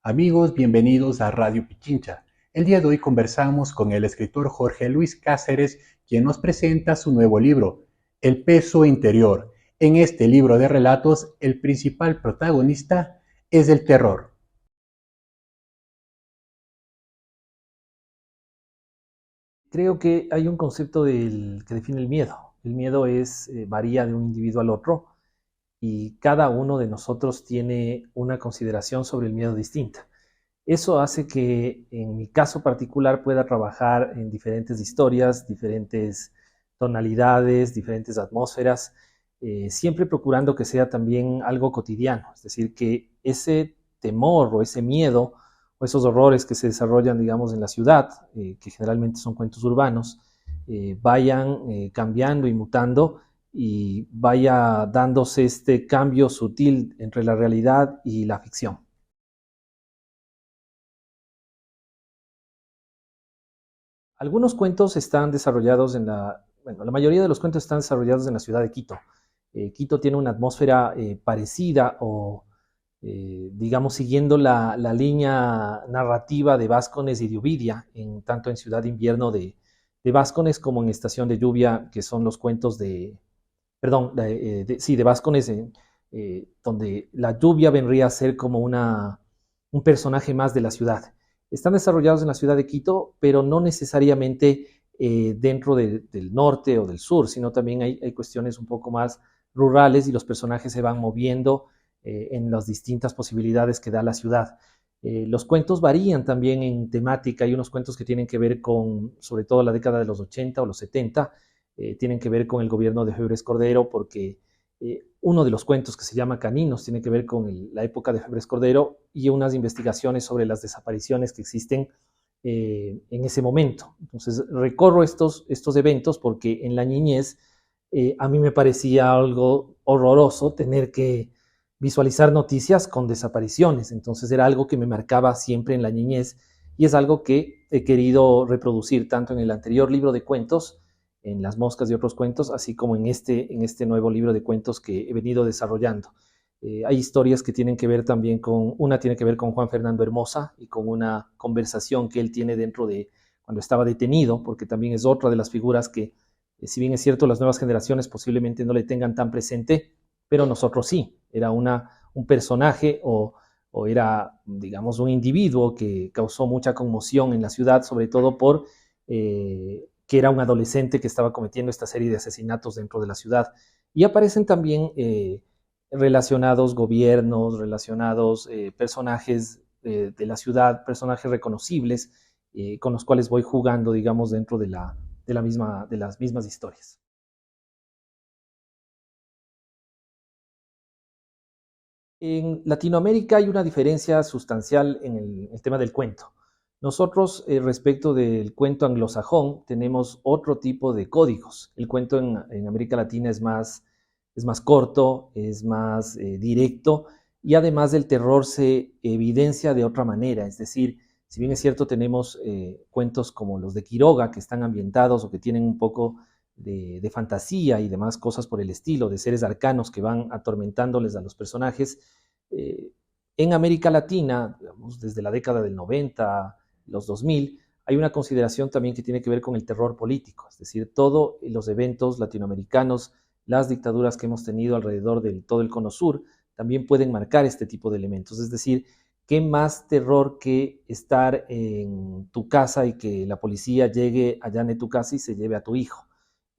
Amigos, bienvenidos a Radio Pichincha. El día de hoy conversamos con el escritor Jorge Luis Cáceres, quien nos presenta su nuevo libro, El peso interior. En este libro de relatos, el principal protagonista es el terror. Creo que hay un concepto que define el miedo. El miedo varía de un individuo al otro y cada uno de nosotros tiene una consideración sobre el miedo distinta. Eso hace que en mi caso particular pueda trabajar en diferentes historias, diferentes tonalidades, diferentes atmósferas, siempre procurando que sea también algo cotidiano, es decir, que ese temor o ese miedo o esos horrores que se desarrollan, digamos, en la ciudad, que generalmente son cuentos urbanos, vayan cambiando y mutando y vaya dándose este cambio sutil entre la realidad y la ficción. Algunos cuentos están desarrollados bueno, la mayoría de los cuentos están desarrollados en la ciudad de Quito. Quito tiene una atmósfera parecida o, digamos, siguiendo la línea narrativa de Vázquez y de Ovidia, tanto en Ciudad de Invierno de Vázquez como en Estación de Lluvia, que son los cuentos perdón, sí, de Vázquez, donde la lluvia vendría a ser como un personaje más de la ciudad. Están desarrollados en la ciudad de Quito, pero no necesariamente dentro del norte o del sur, sino también hay cuestiones un poco más rurales y los personajes se van moviendo en las distintas posibilidades que da la ciudad. Los cuentos varían también en temática. Hay unos cuentos que tienen que ver con, sobre todo, la década de los 80 o los 70, tienen que ver con el gobierno de Febres Cordero, porque uno de los cuentos que se llama Caninos tiene que ver con la época de Febres Cordero y unas investigaciones sobre las desapariciones que existen en ese momento. Entonces recorro estos eventos porque en la niñez a mí me parecía algo horroroso tener que visualizar noticias con desapariciones. Entonces era algo que me marcaba siempre en la niñez y es algo que he querido reproducir tanto en el anterior libro de cuentos, en Las moscas y otros cuentos, así como en este nuevo libro de cuentos que he venido desarrollando. Hay historias que tienen que ver también una tiene que ver con Juan Fernando Hermosa y con una conversación que él tiene dentro de cuando estaba detenido, porque también es otra de las figuras que, si bien es cierto, las nuevas generaciones posiblemente no le tengan tan presente, pero nosotros sí. Era un personaje o era, digamos, un individuo que causó mucha conmoción en la ciudad, sobre todo por que era un adolescente que estaba cometiendo esta serie de asesinatos dentro de la ciudad. Y aparecen también relacionados gobiernos, relacionados personajes de la ciudad, personajes reconocibles con los cuales voy jugando, digamos, dentro de las mismas historias. En Latinoamérica hay una diferencia sustancial en el tema del cuento. Nosotros, respecto del cuento anglosajón, tenemos otro tipo de códigos. El cuento en América Latina es más corto, es más directo y además del terror se evidencia de otra manera. Es decir, si bien es cierto, tenemos cuentos como los de Quiroga que están ambientados o que tienen un poco de fantasía y demás cosas por el estilo, de seres arcanos que van atormentándoles a los personajes. Eh, en América Latina, digamos, desde la década del 90, los 2000, hay una consideración también que tiene que ver con el terror político, es decir, todos los eventos latinoamericanos, las dictaduras que hemos tenido alrededor de todo el Cono Sur, también pueden marcar este tipo de elementos. Es decir, ¿qué más terror que estar en tu casa y que la policía llegue, allane tu casa y se lleve a tu hijo?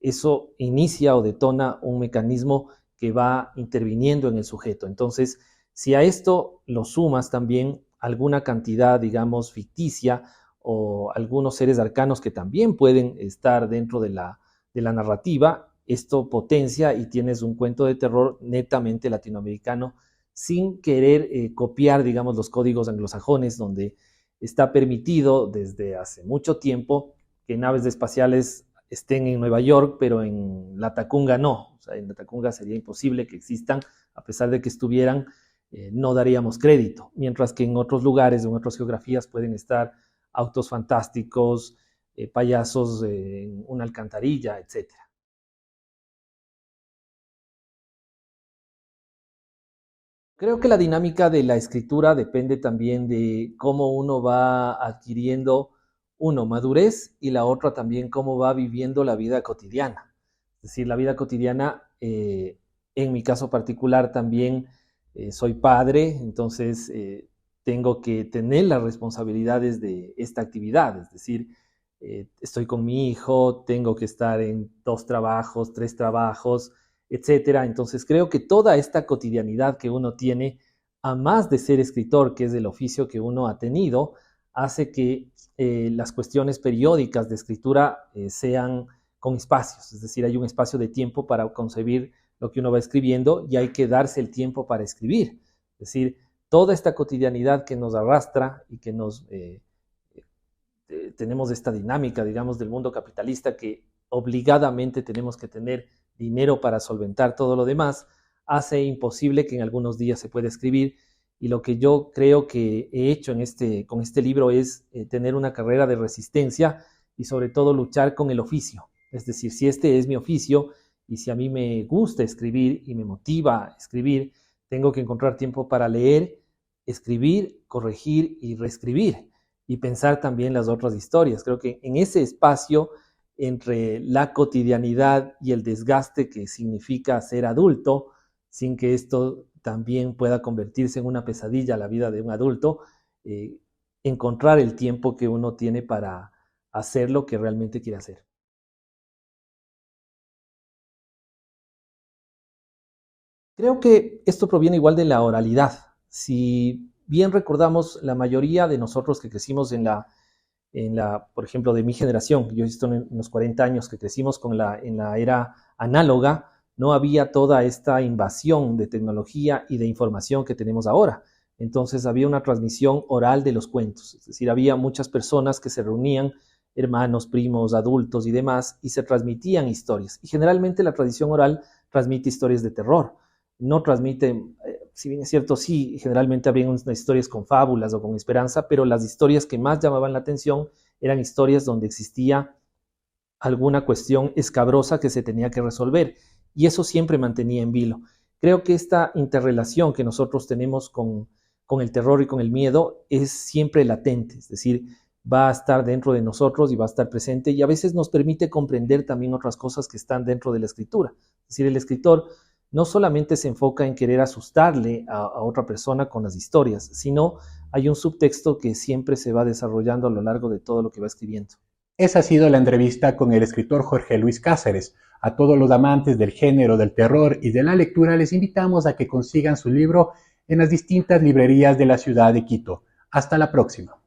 Eso inicia o detona un mecanismo que va interviniendo en el sujeto. Entonces, si a esto lo sumas también alguna cantidad, digamos, ficticia o algunos seres arcanos que también pueden estar dentro de la narrativa, esto potencia y tienes un cuento de terror netamente latinoamericano sin querer copiar, digamos, los códigos anglosajones, donde está permitido desde hace mucho tiempo que naves espaciales estén en Nueva York, pero en la Tacunga no. O sea, en la Tacunga sería imposible que existan, a pesar de que estuvieran, no daríamos crédito. Mientras que en otros lugares, en otras geografías, pueden estar autos fantásticos, payasos en una alcantarilla, etcétera. Creo que la dinámica de la escritura depende también de cómo uno va adquiriendo, uno, madurez y la otra también cómo va viviendo la vida cotidiana. Es decir, la vida cotidiana, en mi caso particular también soy padre, entonces tengo que tener las responsabilidades de esta actividad, es decir, estoy con mi hijo, tengo que estar en 2 trabajos, 3 trabajos, etcétera. Entonces creo que toda esta cotidianidad que uno tiene, a más de ser escritor, que es el oficio que uno ha tenido, hace que las cuestiones periódicas de escritura sean con espacios, es decir, hay un espacio de tiempo para concebir lo que uno va escribiendo y hay que darse el tiempo para escribir. Es decir, toda esta cotidianidad que nos arrastra y que nos tenemos esta dinámica, digamos, del mundo capitalista que obligadamente tenemos que tener dinero para solventar todo lo demás, hace imposible que en algunos días se pueda escribir. Y lo que yo creo que he hecho con este libro es tener una carrera de resistencia y sobre todo luchar con el oficio. Es decir, si este es mi oficio y si a mí me gusta escribir y me motiva escribir, tengo que encontrar tiempo para leer, escribir, corregir y reescribir y pensar también las otras historias. Creo que en ese espacio entre la cotidianidad y el desgaste que significa ser adulto, sin que esto también pueda convertirse en una pesadilla a la vida de un adulto, encontrar el tiempo que uno tiene para hacer lo que realmente quiere hacer. Creo que esto proviene igual de la oralidad. Si bien recordamos, la mayoría de nosotros que crecimos por ejemplo, de mi generación, yo estoy en los 40 años que crecimos en la era análoga, no había toda esta invasión de tecnología y de información que tenemos ahora. Entonces había una transmisión oral de los cuentos, es decir, había muchas personas que se reunían, hermanos, primos, adultos y demás, y se transmitían historias. Y generalmente la tradición oral transmite historias de terror. No transmite, si bien es cierto, sí, generalmente habían historias con fábulas o con esperanza, pero las historias que más llamaban la atención eran historias donde existía alguna cuestión escabrosa que se tenía que resolver, y eso siempre mantenía en vilo. Creo que esta interrelación que nosotros tenemos con el terror y con el miedo es siempre latente, es decir, va a estar dentro de nosotros y va a estar presente, y a veces nos permite comprender también otras cosas que están dentro de la escritura. Es decir, el escritor no solamente se enfoca en querer asustarle a otra persona con las historias, sino hay un subtexto que siempre se va desarrollando a lo largo de todo lo que va escribiendo. Esa ha sido la entrevista con el escritor Jorge Luis Cáceres. A todos los amantes del género, del terror y de la lectura les invitamos a que consigan su libro en las distintas librerías de la ciudad de Quito. Hasta la próxima.